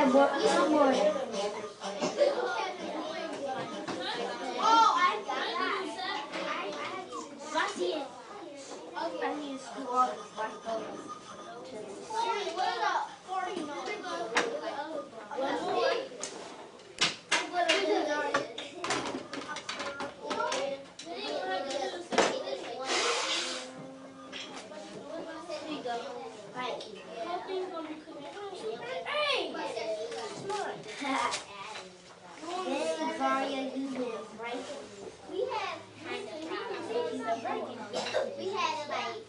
One more. I need to screw all this leftovers. We had like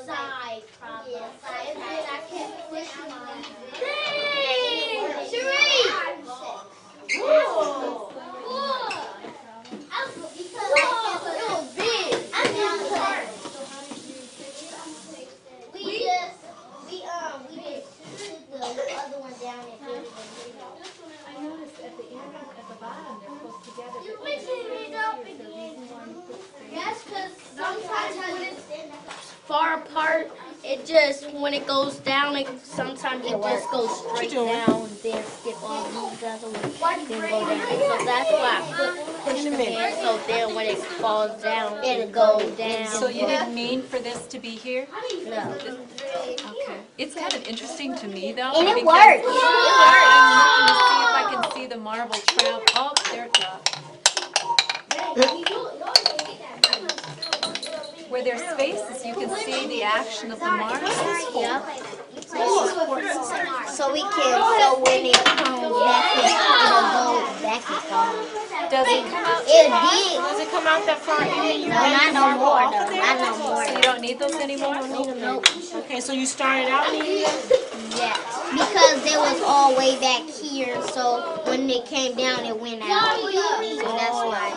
side problems. Yeah, and then I kept pushing on. Dang! Sheree! Whoa! It was big. We just took the other one down and did it. I noticed at the end, at the bottom, they're close together. You mixing it up again. Yes, because sometimes when it's far apart, it just, when it goes down, sometimes it just goes straight down, then skip all these other ones, then go down. So that's why I push them in, so then when it falls down, it'll go down. So you didn't mean for this to be here? No. Okay. It's kind of interesting to me, though. And it because works. I'm looking to see if I can see the marble trail. Oh, there it goes. Where there's spaces, you can see the action of the marbles. So we can, so when it comes back, it'll go back and forth. Does it come out? It did. Does it come out that far? No, not no more, though. Not no more. So you don't need those anymore? Nope. Okay, so you started out needing them? Yeah, because they was all way back here, so when it came down, it went out. So that's why.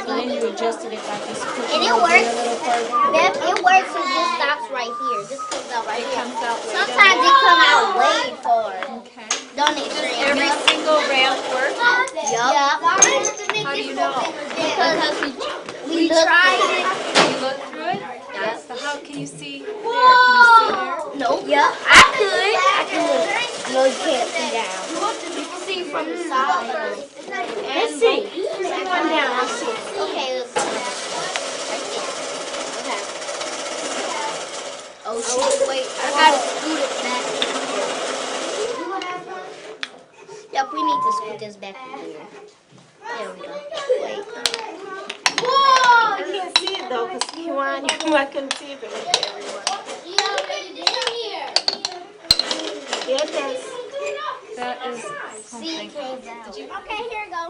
So then you adjusted it by just pushing And it over works. a little further. It works. It just stops right here. Just comes out right It here. comes out way Sometimes it come out way far. Okay. Don't it, Does Shrey? every single ramp work? Yup. How do you know? Because we tried it. You look through it? Yes. So how can you see there? Can you see there? Nope. Yup. I could look. No, you can't see down. You can see from the side. Let's see. Take one down. Let's see. Okay, let's see. Right there. Okay. Oh shit, wait. I gotta scoot it back. Yep, we need to scoot this back in here. There we go. Wait. Whoa! I can't see it though, because Kiwan, I couldn't see if it was everyone. Yeah, it does. That is See, something. it came down. Okay, here we go.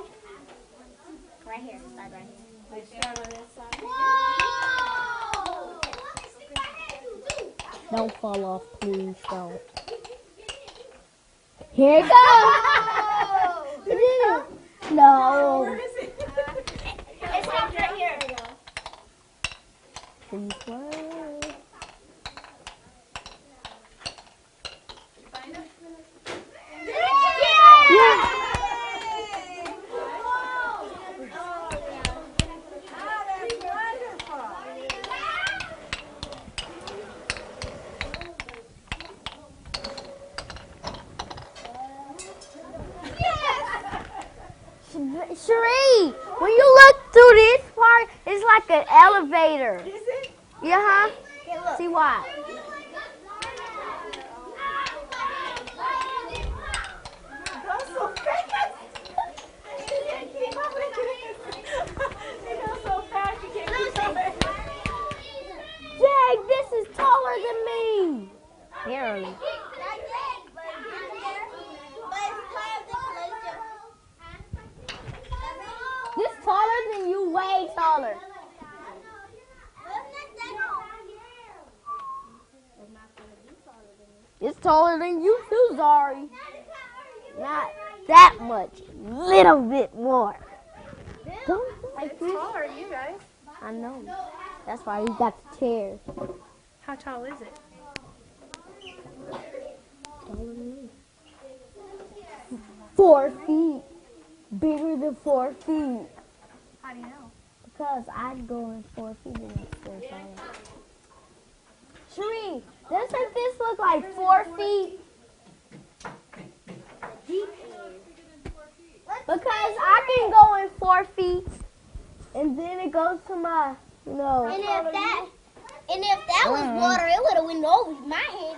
Right here, side right here. Whoa! Don't fall off, please don't. Here it goes! No. Where is it? It stops right here. Please work. Yeah. Sheree, when you look through this part, it's like an elevator. Is it? Yeah, huh? See why? Go so fast. You can't keep up with it. You go so fast, you can't keep up with it. Dang, this is taller than me. Barely. This taller than you, way taller. It's taller than you too, Zari. Not that much, little bit more. Don't like this. How tall are you guys? I know. That's why you got the chairs. How tall is it? Taller than me. 4 feet. Bigger than 4 feet. How do you know? Because I'd go in 4 feet and it's still taller. Sheree, doesn't this look like 4 feet? deep is. Because I can go in 4 feet, and then it goes to my, And if that was water, it would have went over my head.